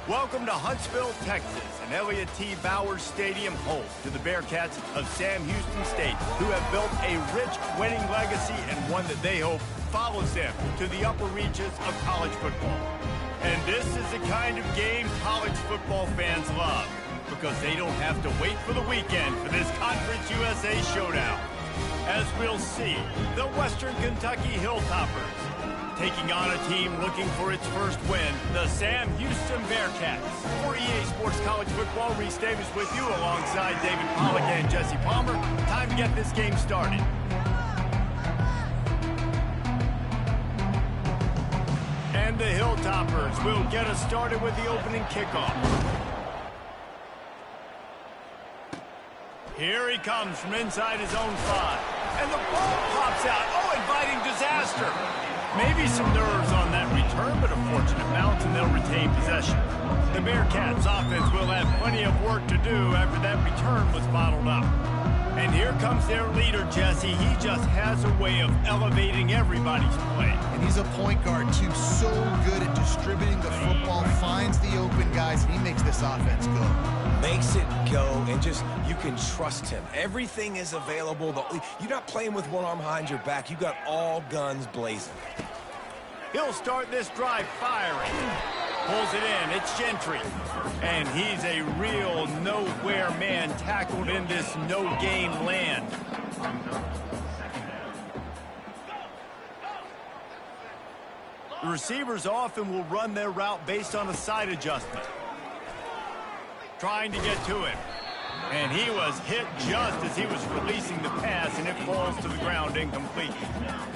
Welcome to Huntsville, Texas, and Elliott T. Bowers Stadium, home to the Bearkats of Sam Houston State, who have built a rich winning legacy and one that they hope follows them to the upper reaches of college football. And this is the kind of game college football fans love, because they don't have to wait for the weekend for this Conference USA showdown. As we'll see, the Western Kentucky Hilltoppers taking on a team looking for its first win, the Sam Houston Bearkats. For EA Sports College Football, Reese Davis with you alongside David Pollack and Jesse Palmer. Time to get this game started. And the Hilltoppers will get us started with the opening kickoff. Here he comes from inside his own 5. And the ball pops out. Oh, inviting disaster. Maybe some nerves on that return, but a fortunate bounce, and they'll retain possession. The Bearkats offense will have plenty of work to do after that return was bottled up. And here comes their leader, Jesse. He just has a way of elevating everybody's play. And he's a point guard, too. So good at distributing the football, finds the open guys, and he makes this offense go. Makes it go, and just, you can trust him. Everything is available. You're not playing with one arm behind your back. You got all guns blazing. He'll start this drive firing. Pulls it in. It's Gentry. And he's a real nowhere man tackled in this no-gain land. The receivers often will run their route based on a side adjustment. Trying to get to him. And he was hit just as he was releasing the pass, and it falls to the ground incomplete.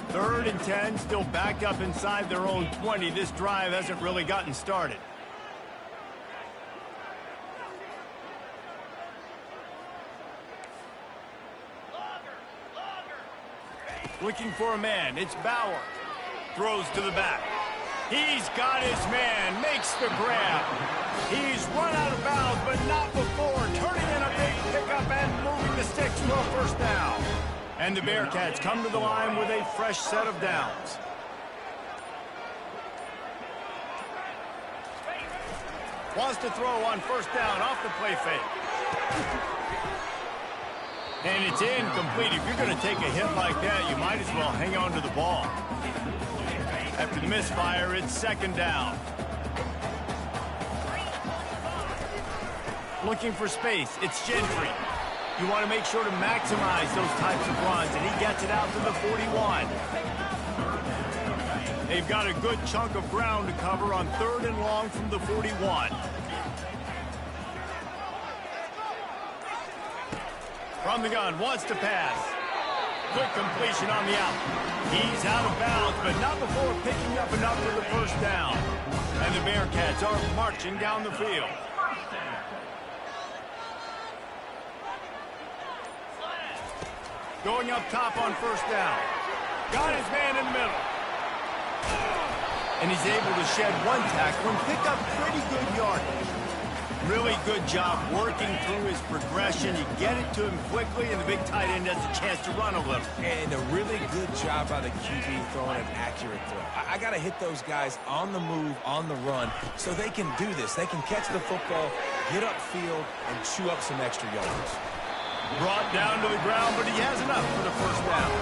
3rd and 10, still backed up inside their own 20. This drive hasn't really gotten started. Looking for a man. It's Bauer. Throws to the back. He's got his man. Makes the grab. He's run out of bounds, but not before. Turning in a big pickup and moving the sticks for a first down. And the Bearkats come to the line with a fresh set of downs. Wants to throw on first down off the play fake. And it's incomplete. If you're going to take a hit like that, you might as well hang on to the ball. After the misfire, it's 2nd down. Looking for space. It's Gentry. You want to make sure to maximize those types of runs, and he gets it out to the 41. They've got a good chunk of ground to cover on 3rd and long from the 41. From the gun, wants to pass. Good completion on the out. He's out of bounds, but not before picking up enough for the first down. And the Bearkats are marching down the field. Going up top on first down. Got his man in the middle. And he's able to shed one tackle and pick up pretty good yardage. Really good job working through his progression. You get it to him quickly, and the big tight end has a chance to run a little. And a really good job by the QB throwing an accurate throw. I got to hit those guys on the move, on the run, so they can do this. They can catch the football, get upfield, and chew up some extra yards. Brought down to the ground, but he has enough for the first down.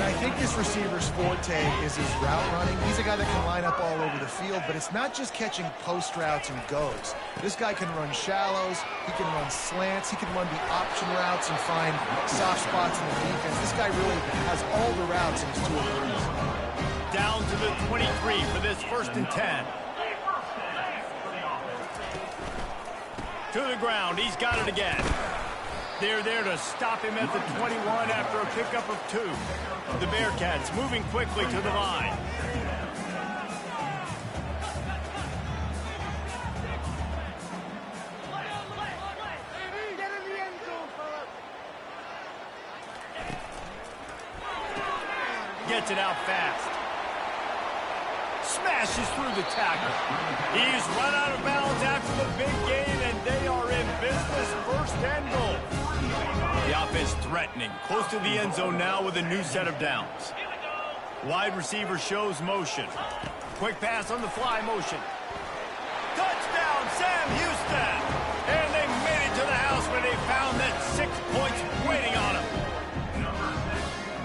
I think this receiver's forte is his route running. He's a guy that can line up all over the field, but it's not just catching post routes and goes. This guy can run shallows, he can run slants, he can run the option routes and find soft spots in the defense. This guy really has all the routes in his tool threes. Down to the 23 for this 1st and 10. To the ground, he's got it again. They're there to stop him at the 21 after a pickup of 2. The Bearkats moving quickly to the line. Gets it out fast. Smashes through the tackle. He's run out of bounds after the big gain, and they are in business. 1st and goal. The offense threatening. Close to the end zone now with a new set of downs. Wide receiver shows motion. Quick pass on the fly motion. Touchdown, Sam Houston! And they made it to the house where they found that 6 points waiting on them.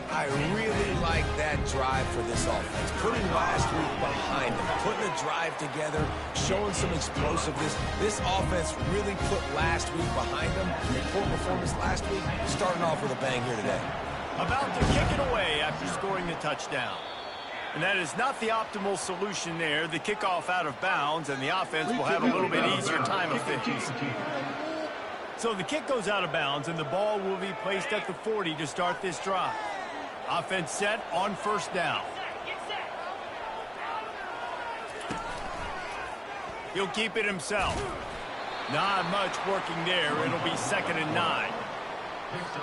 I really like that drive for this offense. Putting last week behind them, putting a drive together, showing some explosiveness. This offense really put last week behind them. Their poor performance last week, starting off with a bang here today. About to kick it away after scoring the touchdown. And that is not the optimal solution there. The kickoff out of bounds, and the offense will have a little bit easier time of things. So the kick goes out of bounds, and the ball will be placed at the 40 to start this drive. Offense set on first down. He'll keep it himself. Not much working there. It'll be 2nd and 9.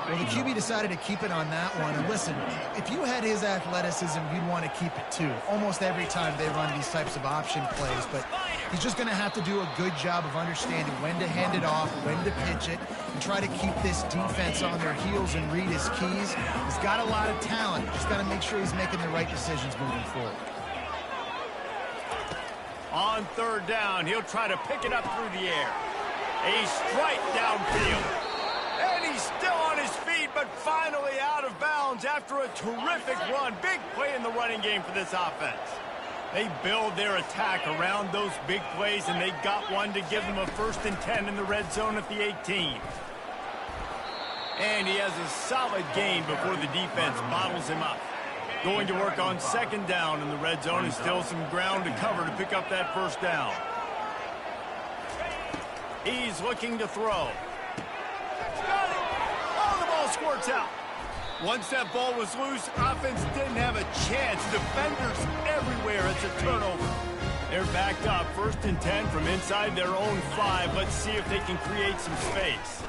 Well, the QB decided to keep it on that one. And listen, if you had his athleticism, you'd want to keep it too. Almost every time they run these types of option plays. But he's just going to have to do a good job of understanding when to hand it off, when to pitch it, and try to keep this defense on their heels and read his keys. He's got a lot of talent. Just got to make sure he's making the right decisions moving forward. On 3rd down, he'll try to pick it up through the air. A strike downfield. And he's still on his feet, but finally out of bounds after a terrific run. Big play in the running game for this offense. They build their attack around those big plays, and they got one to give them a 1st and 10 in the red zone at the 18. And he has a solid gain before the defense bottles him up. Going to work on 2nd down in the red zone, and still some ground to cover to pick up that 1st down. He's looking to throw. Oh, the ball squirts out. Once that ball was loose, offense didn't have a chance. Defenders everywhere. It's a turnover. They're backed up. 1st and 10 from inside their own 5. Let's see if they can create some space.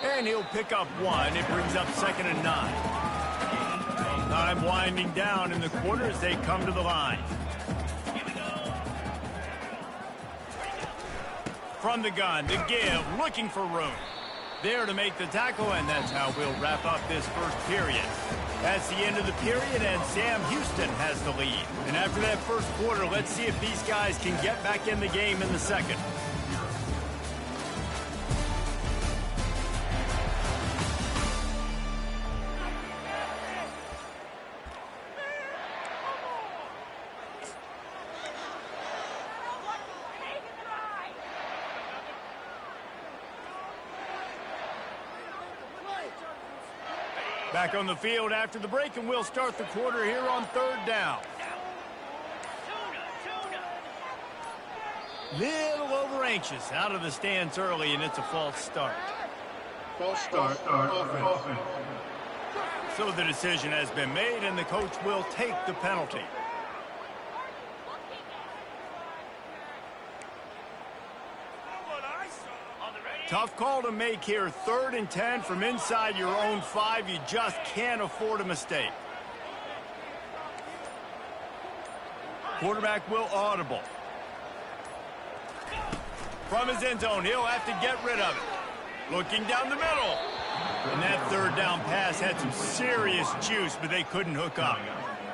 And he'll pick up 1. It brings up 2nd and 9. Time winding down in the quarter as they come to the line. From the gun, the give, looking for room. There to make the tackle, and that's how we'll wrap up this 1st period. That's the end of the period, and Sam Houston has the lead. And after that 1st quarter, let's see if these guys can get back in the game in the 2nd. Back on the field after the break, and we'll start the quarter here on 3rd down. Little over anxious out of the stance early, and it's a false start. False start. Offense. So the decision has been made, and the coach will take the penalty. Tough call to make here. 3rd and 10 from inside your own 5. You just can't afford a mistake. Quarterback will audible. From his end zone, he'll have to get rid of it. Looking down the middle. And that 3rd down pass had some serious juice, but they couldn't hook up.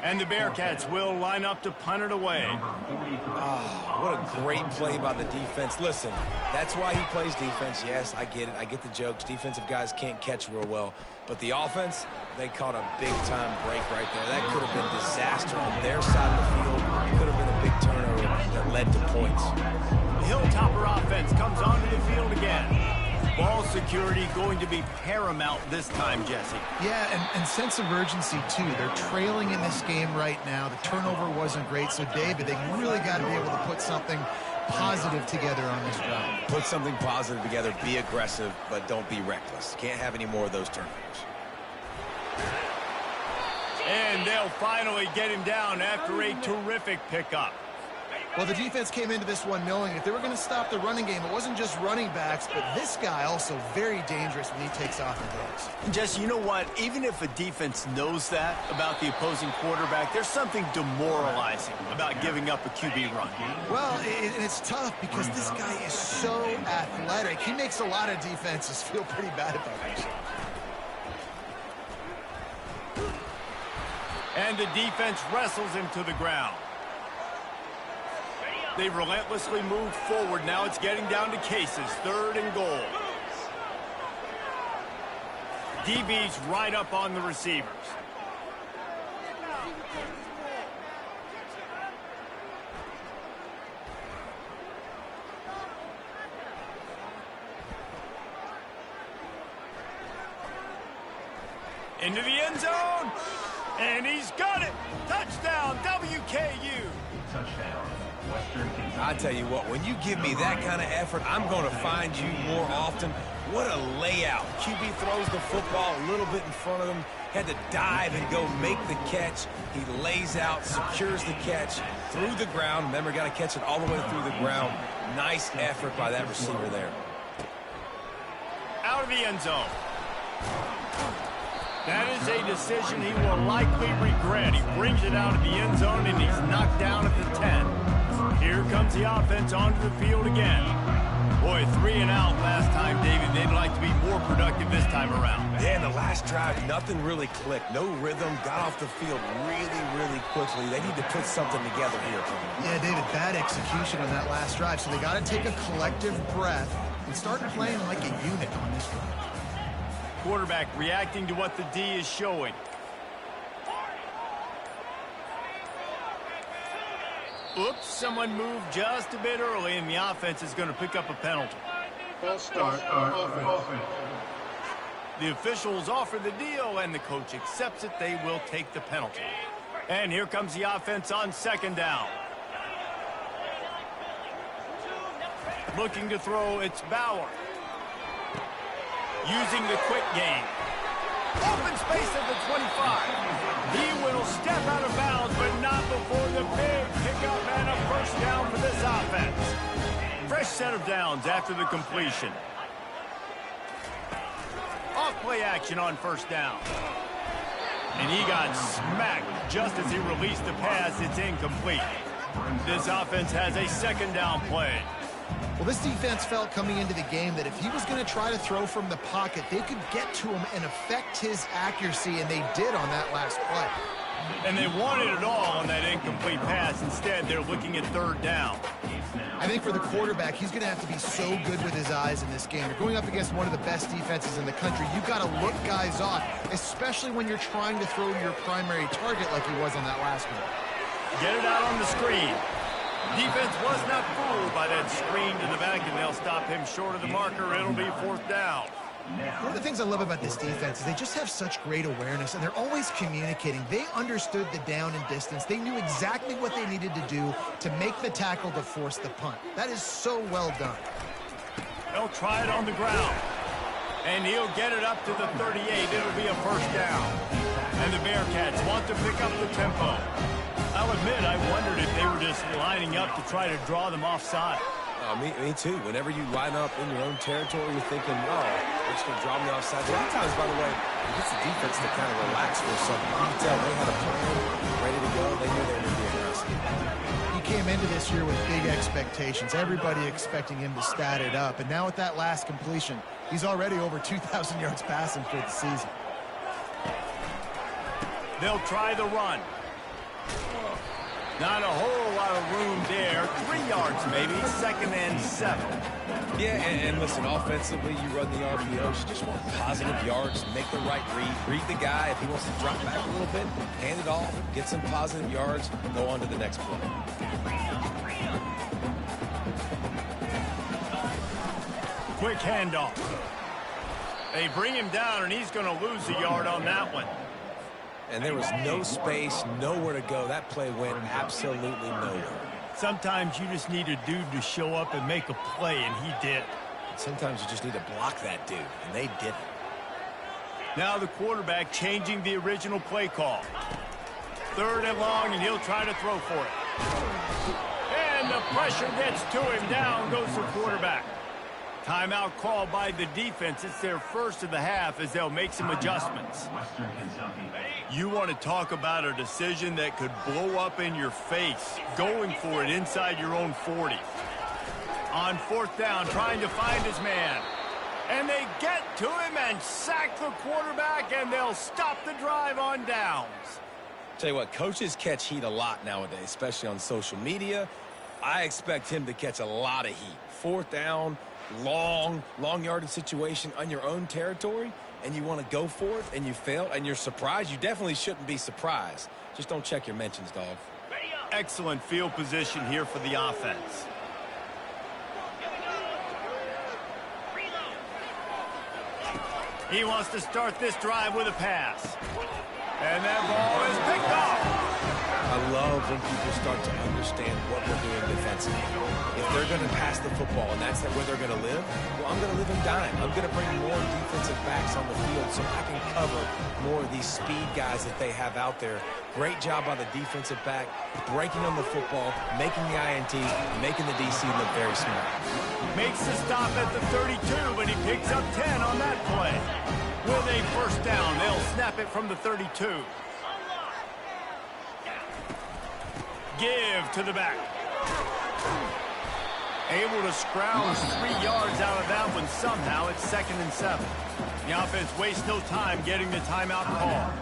And the Bearcats will line up to punt it away. What a great play by the defense. Listen, that's why he plays defense. Yes, I get it. I get the jokes. Defensive guys can't catch real well. But the offense, they caught a big-time break right there. That could have been disaster on their side of the field. It could have been a big turnover that led to points. The Hilltopper offense comes onto the field again. Ball security going to be paramount this time, Jesse. Yeah, and sense of urgency, too. They're trailing in this game right now. The turnover wasn't great, so, David, they really got to be able to put something positive together on this drive. Put something positive together, be aggressive, but don't be reckless. Can't have any more of those turnovers. And they'll finally get him down after a terrific pickup. Well, the defense came into this one knowing if they were going to stop the running game, it wasn't just running backs, but this guy also very dangerous when he takes off and goes. Jesse, you know what? Even if a defense knows that about the opposing quarterback, there's something demoralizing about giving up a QB run. Well, it's tough because this guy is so athletic. He makes a lot of defenses feel pretty bad about himself. And the defense wrestles him to the ground. They've relentlessly moved forward. Now it's getting down to cases. 3rd and goal. DB's right up on the receivers. Into the end zone. And he's got it. Touchdown, WKU. Touchdown, Western Kentucky. I tell you what, when you give me that kind of effort, I'm going to find you more often. What a layout. QB throws the football a little bit in front of him, had to dive and go make the catch. He lays out, secures the catch through the ground. Remember, got to catch it all the way through the ground. Nice effort by that receiver there. Out of the end zone. That is a decision he will likely regret. He brings it out of the end zone, and he's knocked down at the 10. Here comes the offense onto the field again. Boy, 3 and out last time, David. They'd like to be more productive this time around. Yeah, in the last drive, nothing really clicked. No rhythm, got off the field really, really quickly. They need to put something together here. Yeah, David, bad execution on that last drive, so they got to take a collective breath and start playing like a unit on this one. Quarterback reacting to what the D is showing. Oops, someone moved just a bit early, and the offense is going to pick up a penalty. False start, offense. The officials offer the deal, and the coach accepts it. They will take the penalty. And here comes the offense on 2nd down. Looking to throw, it's Bauer. Using the quick game. Open space at the 25. He will step out of bounds, but not before the big pickup and a 1st down for this offense. Fresh set of downs after the completion. Off-play action on 1st down. And he got smacked just as he released the pass. It's incomplete. This offense has a 2nd down play. Well, this defense felt coming into the game that if he was going to try to throw from the pocket, they could get to him and affect his accuracy, and they did on that last play. And they wanted it all on that incomplete pass. Instead, they're looking at 3rd down. I think for the quarterback, he's going to have to be so good with his eyes in this game. You're going up against one of the best defenses in the country. You've got to look guys off, especially when you're trying to throw to your primary target like he was on that last one. Get it out on the screen. Defense was not fooled by that screen to the back, and they'll stop him short of the marker. It'll be 4th down. One of the things I love about this defense is they just have such great awareness, and they're always communicating. They understood the down and distance. They knew exactly what they needed to do to make the tackle to force the punt. That is so well done. They'll try it on the ground, and he'll get it up to the 38. It'll be a 1st down. And the Bearcats want to pick up the tempo. I'll admit, I wondered if they were just lining up to try to draw them offside. Me too. Whenever you line up in your own territory, you're thinking, oh, we're just going to draw them offside. A lot of times, by the way, it gets the defense to kind of relax for a second. You can tell they had a plan, ready to go. They knew they were going to be aggressive. He came into this year with big expectations. Everybody expecting him to stat it up. And now with that last completion, he's already over 2,000 yards passing for the season. They'll try the run. Not a whole lot of room there. 3 yards maybe, 2nd and 7. Yeah, and listen, offensively, you run the RPOs. You just want positive yards, make the right read. Read the guy. If he wants to drop back a little bit, hand it off, get some positive yards, go on to the next play. Quick handoff. They bring him down, and he's going to lose a yard on that one. And there was no space, nowhere to go. That play went absolutely nowhere. Sometimes you just need a dude to show up and make a play, and he did. Sometimes you just need to block that dude, and they didn't. Now the quarterback changing the original play call. 3rd and long, and he'll try to throw for it. And the pressure gets to him. Down goes the quarterback. Timeout called by the defense. It's their 1st of the half as they'll make some adjustments. You want to talk about a decision that could blow up in your face, going for it inside your own 40. On 4th down, trying to find his man. And they get to him and sack the quarterback, and they'll stop the drive on downs. Tell you what, coaches catch heat a lot nowadays, especially on social media. I expect him to catch a lot of heat. Fourth down, long yardage situation on your own territory, and you want to go for it, and you fail, and you're surprised. You definitely shouldn't be surprised. Just don't check your mentions, dog. Excellent field position here for the offense. He wants to start this drive with a pass. And that ball is picked off. I love when people start to understand what we're doing defensively. If they're going to pass the football and that's where they're going to live, well, I'm going to live in dime. I'm going to bring more defensive backs on the field so I can cover more of these speed guys that they have out there. Great job by the defensive back, breaking on the football, making the INT, making the DC look very smart. Makes the stop at the 32, but he picks up 10 on that play. With a first down, they'll snap it from the 32. Give to the back. Able to scrounge 3 yards out of that one somehow. It's 2nd and 7. The offense wastes no time getting the timeout call.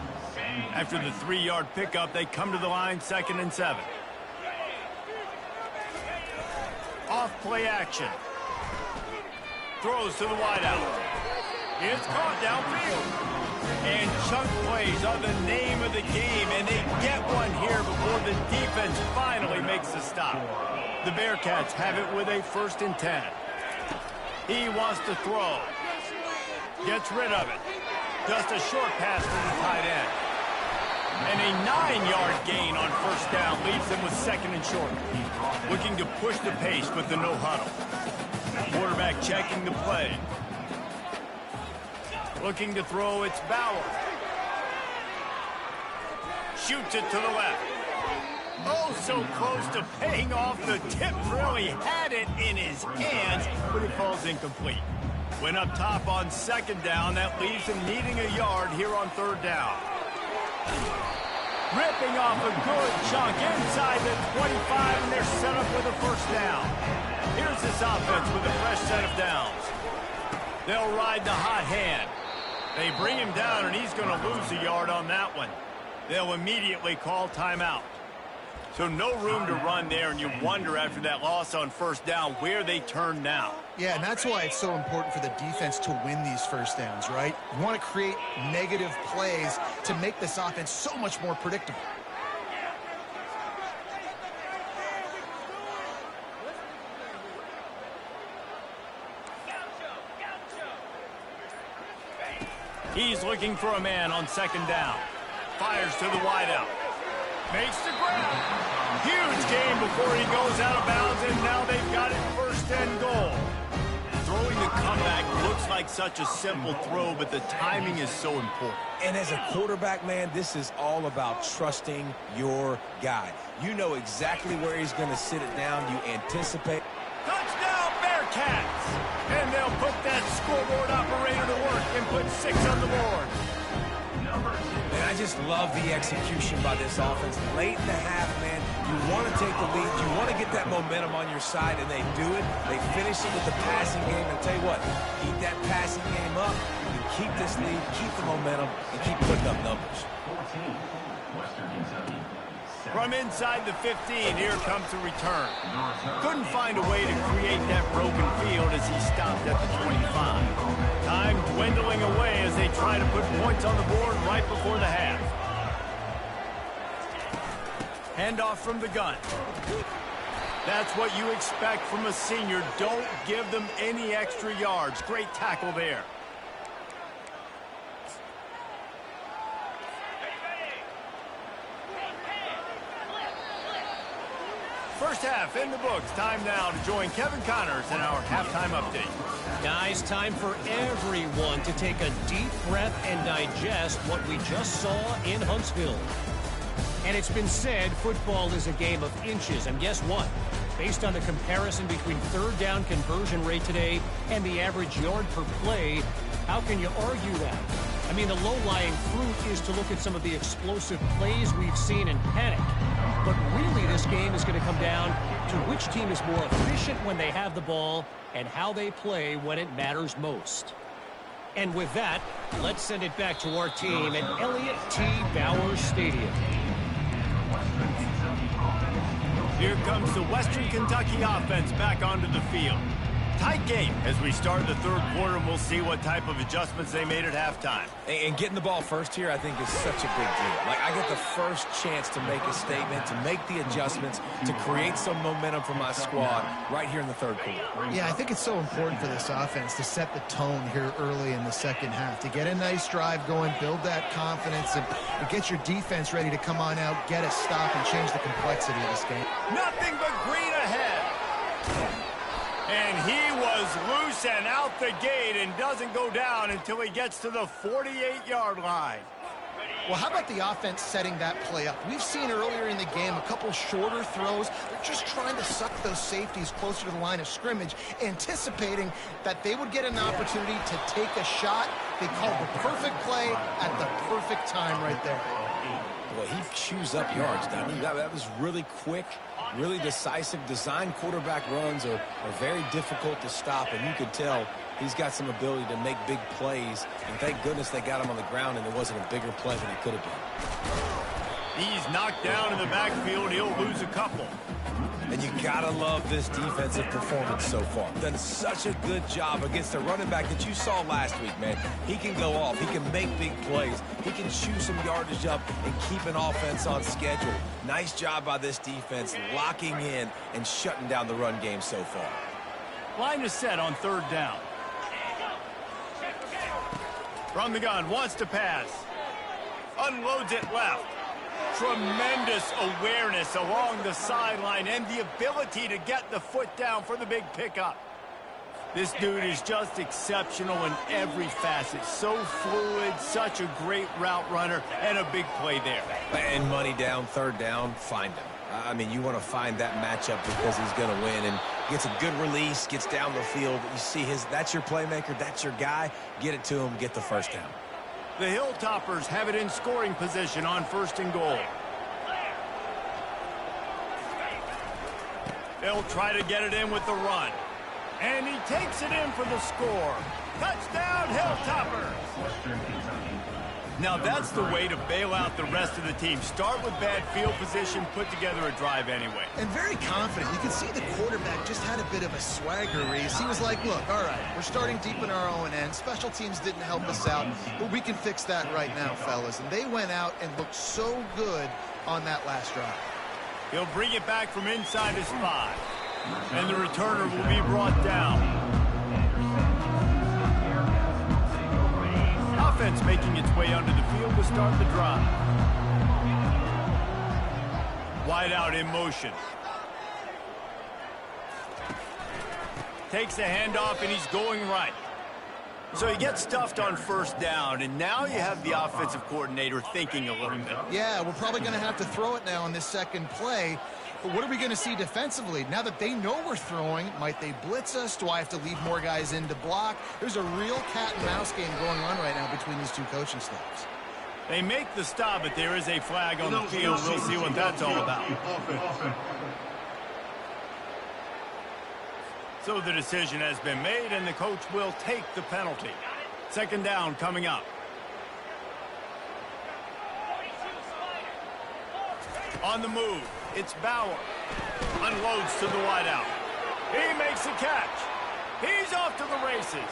After the 3-yard pickup, they come to the line, 2nd and 7. Off play action. Throws to the wideout. It's caught downfield. And chunk plays are the name of the game, and they get one here before the defense finally makes the stop. The Bearcats have it with a 1st and 10. He wants to throw. Gets rid of it. Just a short pass to the tight end. And a 9-yard gain on first down leaves them with 2nd and short. Looking to push the pace with the no huddle. Quarterback checking the play. Looking to throw, it's Bauer. Shoots it to the left. Oh, so close to paying off. The tip really had it in his hands, but it falls incomplete. Went up top on 2nd down. That leaves him needing a yard here on 3rd down. Ripping off a good chunk inside the 25, and they're set up with a first down. Here's this offense with a fresh set of downs. They'll ride the hot hand. They bring him down, and he's going to lose a yard on that one. They'll immediately call timeout. So no room to run there, and you wonder after that loss on first down where they turn now. Yeah, and that's why it's so important for the defense to win these first downs, right? You want to create negative plays to make this offense so much more predictable. He's looking for a man on 2nd down. Fires to the wideout. Makes the grab. Huge gain before he goes out of bounds, and now they've got it 1st and goal. Throwing the comeback looks like such a simple throw, but the timing is so important. And as a quarterback, man, this is all about trusting your guy. You know exactly where he's going to sit it down. You anticipate. Touchdown, Bearcats! And they'll put that scoreboard operator to work and put 6 on the board. And I just love the execution by this offense. Late in the half, man, you want to take the lead. You want to get that momentum on your side, and they do it. They finish it with the passing game. And I'll tell you what, keep that passing game up. You keep this lead, keep the momentum, and keep putting up numbers. 14, Western Kentucky. From inside the 15, here comes the return. Couldn't find a way to create that broken field as he stopped at the 25. Time dwindling away as they try to put points on the board right before the half. Handoff from the gun. That's what you expect from a senior. Don't give them any extra yards. Great tackle there. First half in the books. Time now to join Kevin Connors in our halftime update. Guys, time for everyone to take a deep breath and digest what we just saw in Huntsville. And it's been said football is a game of inches. And guess what? Based on the comparison between 3rd down conversion rate today and the average yard per play, how can you argue that? I mean, the low-lying fruit is to look at some of the explosive plays we've seen in panic. But really, this game is going to come down to which team is more efficient when they have the ball and how they play when it matters most. And with that, let's send it back to our team at Elliott T. Bauer Stadium. Here comes the Western Kentucky offense back onto the field. Tight game as we start the third quarter, and we'll see what type of adjustments they made at halftime. And getting the ball first here, I think, is such a big deal. Like, I get the first chance to make a statement, to make the adjustments, to create some momentum for my squad right here in the third quarter. Yeah, I think it's so important for this offense to set the tone here early in the second half, to get a nice drive going, build that confidence, and get your defense ready to come on out, get a stop, and change the complexity of this game. Nothing but green ahead. And he was loose and out the gate and doesn't go down until he gets to the 48-yard line. Well, how about the offense setting that play up? We've seen earlier in the game a couple shorter throws. They're just trying to suck those safeties closer to the line of scrimmage, anticipating that they would get an opportunity to take a shot. They called the perfect play at the perfect time right there. Well, he chews up yards, doesn't he? That was really quick, really decisive. Design quarterback runs are very difficult to stop, and you could tell he's got some ability to make big plays. And thank goodness they got him on the ground and there wasn't a bigger play than it could have been. He's knocked down in the backfield. He'll lose a couple. And you gotta love this defensive performance so far. Done such a good job against the running back that you saw last week, man. He can go off. He can make big plays. He can chew some yardage up and keep an offense on schedule. Nice job by this defense locking in and shutting down the run game so far. Line is set on third down. From the gun, wants to pass. Unloads it left. Tremendous awareness along the sideline and the ability to get the foot down for the big pickup. This dude is just exceptional in every facet. So fluid, such a great route runner, and a big play there. And money down, third down, find him. I mean, you want to find that matchup because he's going to win, and gets a good release, gets down the field. You see that's your playmaker, that's your guy. Get it to him, get the first down. The Hilltoppers have it in scoring position on first and goal. They'll try to get it in with the run. And he takes it in for the score. Touchdown, Hilltoppers! Now that's the way to bail out the rest of the team. Start with bad field position, put together a drive anyway. And very confident. You can see the quarterback just had a bit of a swagger race. He was like, look, all right, we're starting deep in our own end. Special teams didn't help us out, but we can fix that right now, fellas. And they went out and looked so good on that last drive. He'll bring it back from inside his 5. And the returner will be brought down. Offense making its way onto the field to start the drive. Wide out in motion. Takes a handoff, and he's going right. So he gets stuffed on first down, and now you have the offensive coordinator thinking a little bit. Yeah, we're probably going to have to throw it now on this second play. But what are we going to see defensively? Now that they know we're throwing, might they blitz us? Do I have to leave more guys in to block? There's a real cat and mouse game going on right now between these two coaching staffs. They make the stop, but there is a flag on the field. We'll see what that's all about. So the decision has been made, and the coach will take the penalty. Second down coming up. On the move, it's Bauer. Unloads to the wideout. He makes a catch. He's off to the races.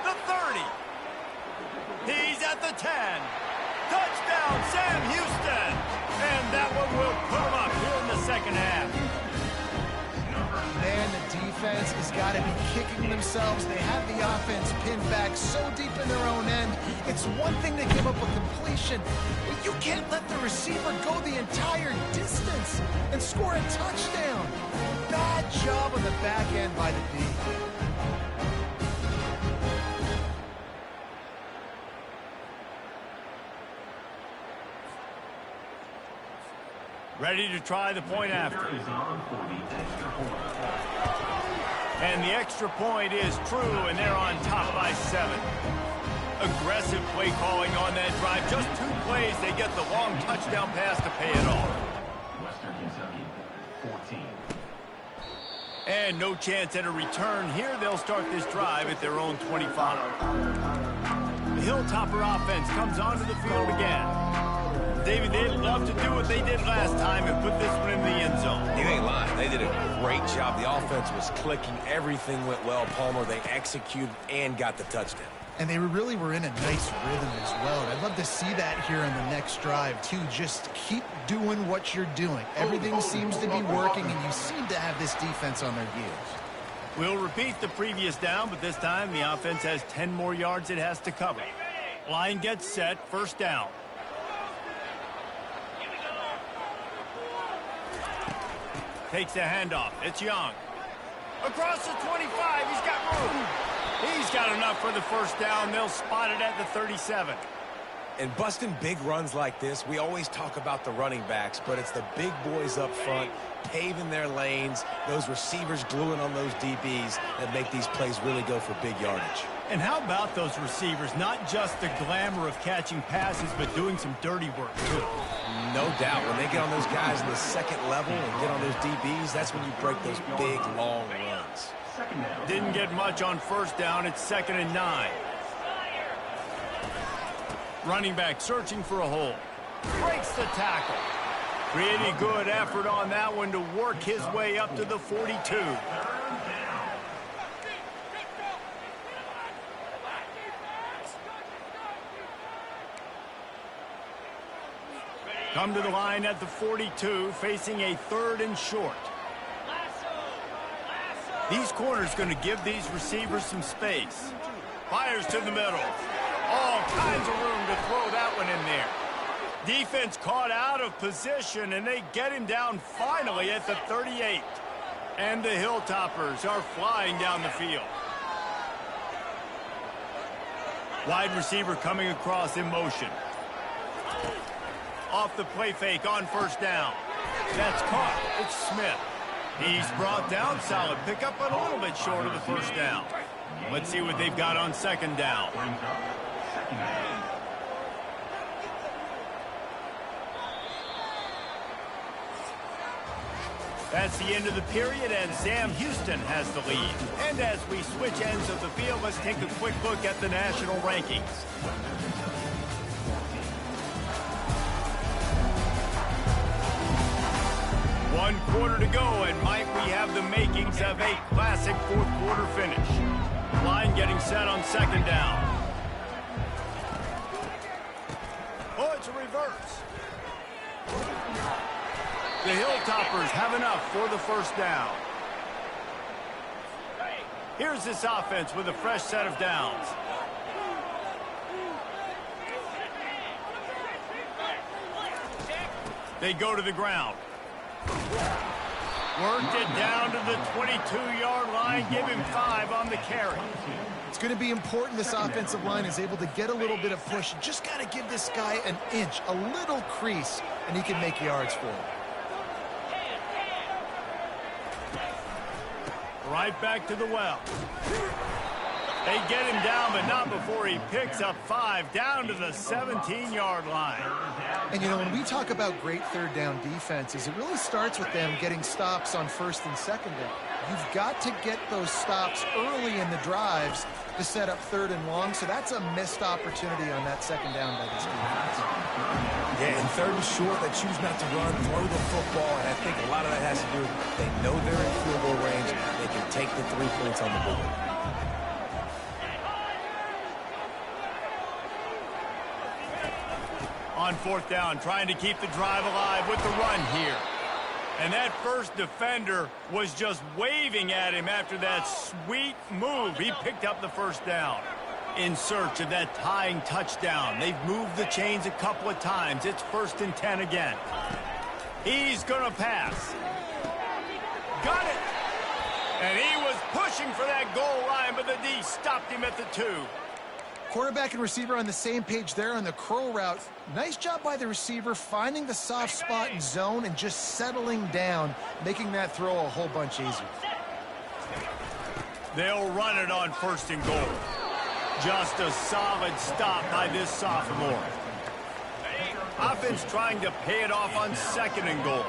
The 30. He's at the 10. Touchdown, Sam Houston. And that one will put him up here in the second half. Man, the defense has got to be kicking themselves. They have the offense pinned back so deep in their own end. It's one thing to give up a completion, but you can't let the receiver go the entire distance and score a touchdown. Bad job on the back end by the D. Ready to try the point after. And the extra point is true, and they're on top by 7. Aggressive play calling on that drive. Just 2 plays, they get the long touchdown pass to pay it off. Western Kentucky, 14. And no chance at a return here. They'll start this drive at their own 25. The Hilltopper offense comes onto the field again. Davey, they'd love to do what they did last time and put this one in the end zone. You ain't lying. They did a great job. The offense was clicking. Everything went well, Palmer. They executed and got the touchdown. And they really were in a nice rhythm as well. And I'd love to see that here in the next drive, too. Just keep doing what you're doing. Everything seems to be working, and you seem to have this defense on their heels. We'll repeat the previous down, but this time the offense has 10 more yards it has to cover. Line gets set, first down. Takes the handoff. It's Young. Across the 25, he's got room. He's got enough for the first down. They'll spot it at the 37. And busting big runs like this, we always talk about the running backs, but it's the big boys up front, paving their lanes, those receivers gluing on those DBs that make these plays really go for big yardage. And how about those receivers? Not just the glamour of catching passes, but doing some dirty work, too. No doubt. When they get on those guys in the second level and get on those DBs, that's when you break those big, long runs. Didn't get much on first down. It's 2nd and 9. Running back searching for a hole. Breaks the tackle. Pretty good effort on that one to work his way up to the 42. Come to the line at the 42, facing a 3rd and short. These corners going to give these receivers some space. Fires to the middle. All kinds of room to throw that one in there. Defense caught out of position, and they get him down finally at the 38. And the Hilltoppers are flying down the field. Wide receiver coming across in motion. Off the play fake on first down. That's caught. It's Smith. He's brought down. Solid pickup, but a little bit short of the first down. Let's see what they've got on 2nd down. That's the end of the period, and Sam Houston has the lead. And as we switch ends of the field, let's take a quick look at the national rankings. One quarter to go, and might we have the makings of a classic fourth-quarter finish. Line getting set on 2nd down. Oh, it's a reverse. The Hilltoppers have enough for the first down. Here's this offense with a fresh set of downs. They go to the ground. Worked it down to the 22-yard line. Give him 5 on the carry. It's going to be important this offensive line is able to get a little bit of push. Just got to give this guy an inch, a little crease, and he can make yards for it. Right back to the well. They get him down, but not before he picks up 5 down to the 17-yard line. And, you know, when we talk about great third down defenses, it really starts with them getting stops on 1st and 2nd down. You've got to get those stops early in the drives to set up 3rd and long, so that's a missed opportunity on that 2nd down by this defense. Yeah, and 3rd and short, they choose not to run, throw the football, and I think a lot of that has to do with they know they're in field goal range. They can take the 3 points on the board. On 4th down, trying to keep the drive alive with the run here. And that first defender was just waving at him after that sweet move. He picked up the first down. In search of that tying touchdown. They've moved the chains a couple of times. It's 1st and 10 again. He's going to pass. Got it. And he was pushing for that goal line, but the D stopped him at the 2. Quarterback and receiver on the same page there on the curl route. Nice job by the receiver finding the soft spot in zone and just settling down, making that throw a whole bunch easier. They'll run it on 1st and goal. Just a solid stop by this sophomore. Offense trying to pay it off on 2nd and goal.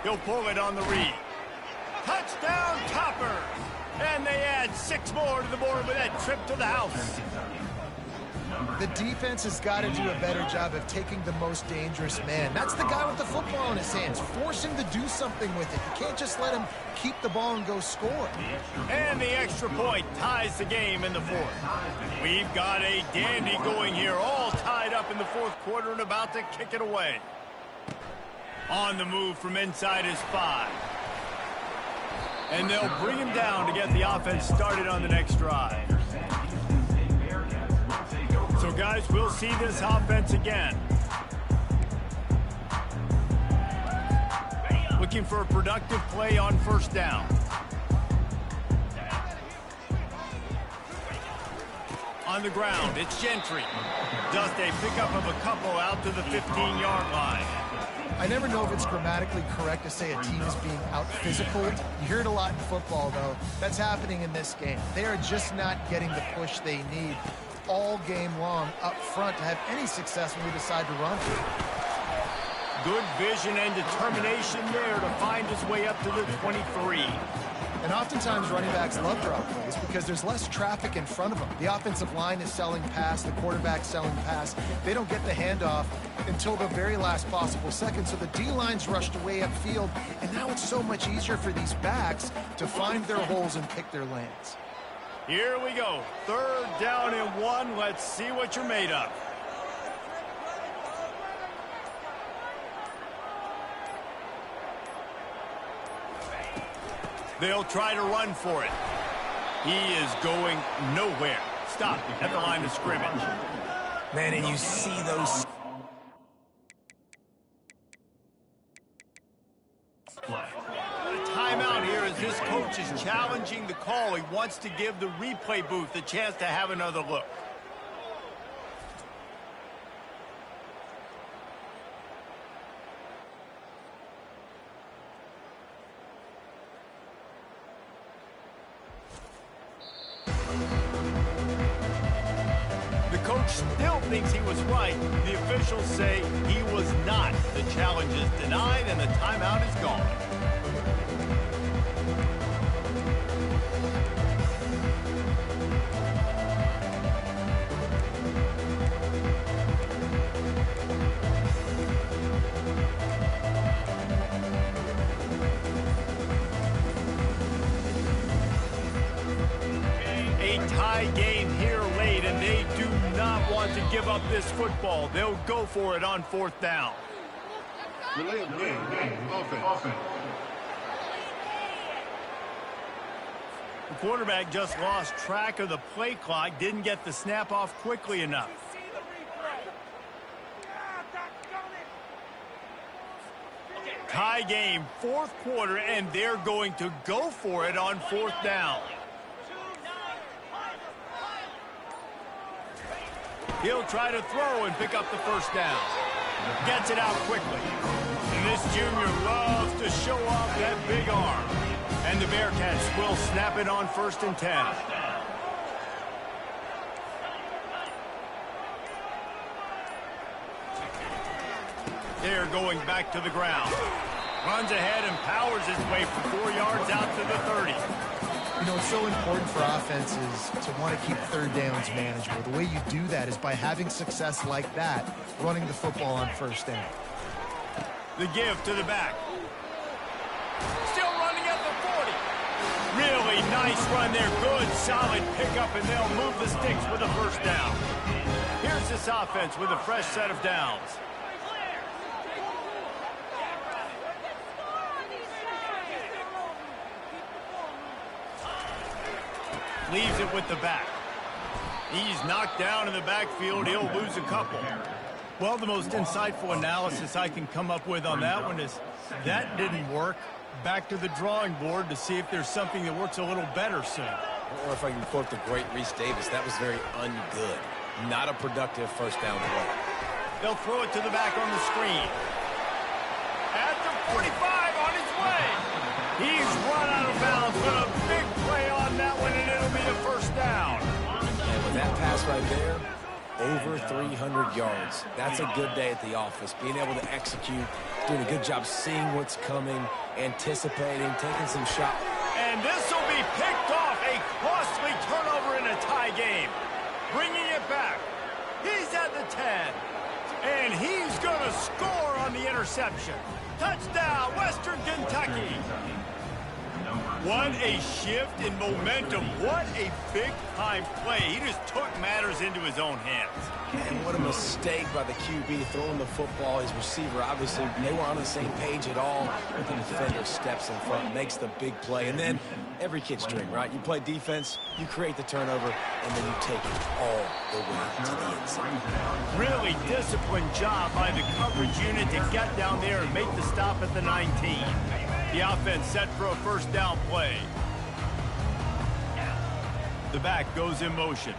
He'll pull it on the read. Touchdown, Toppers! And they add 6 more to the board with that trip to the house. The defense has got to do a better job of taking the most dangerous man. That's the guy with the football in his hands. Force him to do something with it. You can't just let him keep the ball and go score. And the extra point ties the game in the fourth. We've got a dandy going here, all tied up in the fourth quarter and about to kick it away. On the move from inside his 5. And they'll bring him down to get the offense started on the next drive. So, guys, we'll see this offense again. Looking for a productive play on first down. On the ground, it's Gentry. Just a pickup of a couple out to the 15-yard line. I never know if it's grammatically correct to say a team is being out-physicaled. You hear it a lot in football, though. That's happening in this game. They are just not getting the push they need all game long up front to have any success when we decide to run. Good vision and determination there to find his way up to the 23. And oftentimes running backs love drop plays because there's less traffic in front of them. The offensive line is selling pass, the quarterback's selling pass. They don't get the handoff until the very last possible second, so the D-line's rushed away upfield, and now it's so much easier for these backs to find their holes and pick their lanes. Here we go. 3rd down and 1. Let's see what you're made of. They'll try to run for it. He is going nowhere. Stop at the line of scrimmage. Man, and you see those... Timeout here as this coach is challenging the call. He wants to give the replay booth a chance to have another look. The coach still thinks he was right. The officials say he was not. The challenge is denied and the timeout is gone. Game here late, and they do not want to give up this football. They'll go for it on 4th down. Delay of game. Offense. The quarterback just lost track of the play clock, didn't get the snap off quickly enough. Tie game, 4th quarter, and they're going to go for it on 4th down. He'll try to throw and pick up the 1st down. Gets it out quickly. And this junior loves to show off that big arm. And the Bearcats will snap it on 1st and 10. They're going back to the ground. Runs ahead and powers his way for 4 yards out to the 30. You know, it's so important for offenses to want to keep 3rd downs manageable. The way you do that is by having success like that, running the football on 1st down. The give to the back. Still running at the 40. Really nice run there. Good, solid pickup, and they'll move the sticks with a 1st down. Here's this offense with a fresh set of downs. Leaves it with the back. He's knocked down in the backfield. He'll lose a couple. Well, the most insightful analysis I can come up with on that one is that didn't work. Back to the drawing board to see if there's something that works a little better soon. Or if I can quote the great Reese Davis, that was very ungood. Not a productive 1st down play. They'll throw it to the back on the screen. At the 45 on his way. He's run out of bounds, but a big play on that one, and it'll be a 1st down. And with that pass right there, over 300 yards. That's a good day at the office. Being able to execute, doing a good job seeing what's coming, anticipating, taking some shots. And this will be picked off. A costly turnover in a tie game. Bringing it back. He's at the 10. And he's going to score on the interception. Touchdown, Western Kentucky. What a shift in momentum. What a big-time play. He just took matters into his own hands. And what a mistake by the QB throwing the football. His receiver, obviously, they were on the same page at all. But the defender steps in front, makes the big play. And then every kid's dream, right? You play defense, you create the turnover, and then you take it all the way to the inside. Really disciplined job by the coverage unit to get down there and make the stop at the 19. The offense set for a first down play. The back goes in motion.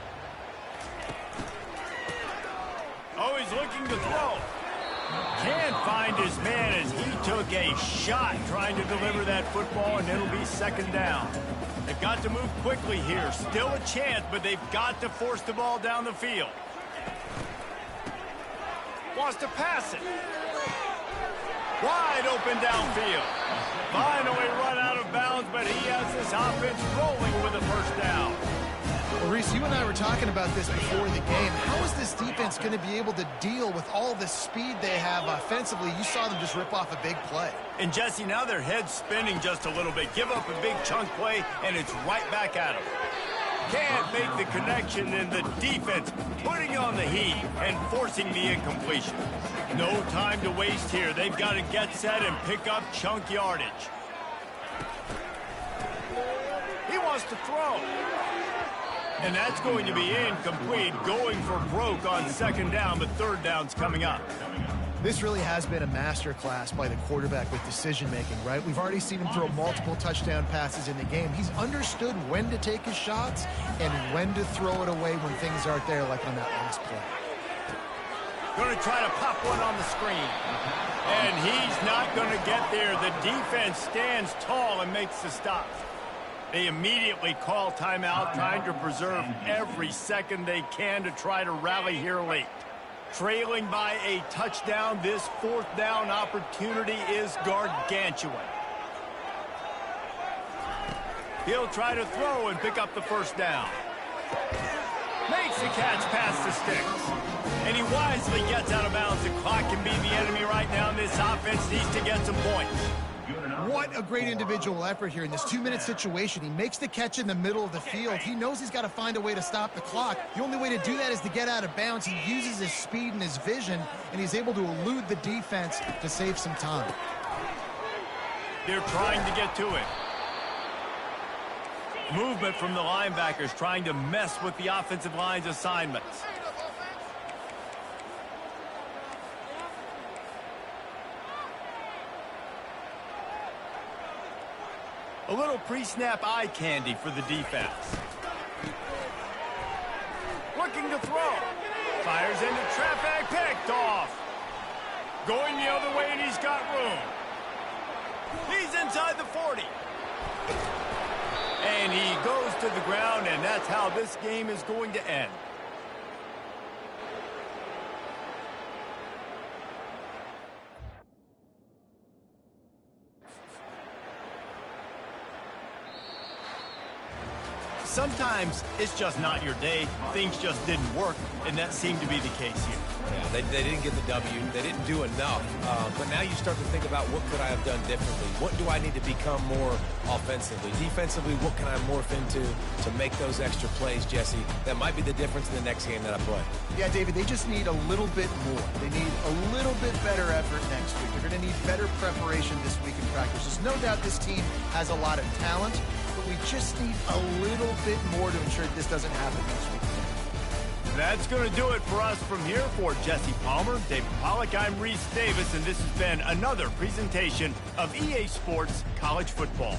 Oh, he's looking to throw. Can't find his man as he took a shot trying to deliver that football, and it'll be second down. They've got to move quickly here. Still a chance, but they've got to force the ball down the field. Wants to pass it. Wide open downfield. Finally run out of bounds, but he has this offense rolling with a first down. Well, Reese, you and I were talking about this before the game. How is this defense going to be able to deal with all the speed they have offensively? You saw them just rip off a big play. And, Jesse, now their head's spinning just a little bit. Give up a big chunk play, and it's right back at them. Can't make the connection, and the defense putting on the heat and forcing the incompletion. No time to waste here. They've got to get set and pick up chunk yardage. He wants to throw. And that's going to be incomplete, going for broke on second down, but third down's coming up. This really has been a masterclass by the quarterback with decision-making, right? We've already seen him throw multiple touchdown passes in the game. He's understood when to take his shots and when to throw it away when things aren't there, like on that last play. Going to try to pop one on the screen. And he's not going to get there. The defense stands tall and makes the stop. They immediately call timeout, trying to preserve every second they can to try to rally here late. Trailing by a touchdown, this fourth down opportunity is gargantuan. He'll try to throw and pick up the first down. Makes the catch past the sticks. And he wisely gets out of bounds. The clock can be the enemy right now, and this offense needs to get some points. What a great individual effort here in this 2-minute situation. He makes the catch in the middle of the field. He knows he's got to find a way to stop the clock. The only way to do that is to get out of bounds. He uses his speed and his vision, and he's able to elude the defense to save some time. They're trying to get to it. Movement from the linebackers trying to mess with the offensive line's assignments. A little pre-snap eye candy for the defense. Looking to throw. Fires into traffic, picked off. Going the other way, and he's got room. He's inside the 40. And he goes to the ground, and that's how this game is going to end. Sometimes it's just not your day. Things just didn't work, and that seemed to be the case here. Yeah, they didn't get the W. They didn't do enough. But now you start to think about, what could I have done differently? What do I need to become more offensively? Defensively, what can I morph into to make those extra plays, Jesse? That might be the difference in the next game that I play. Yeah, David, they just need a little bit more. They need a little bit better effort next week. They're going to need better preparation this week in practice. There's no doubt this team has a lot of talent, but we just need a little bit more to ensure that this doesn't happen next week. That's going to do it for us from here. For Jesse Palmer, David Pollack, I'm Reese Davis, and this has been another presentation of EA Sports College Football.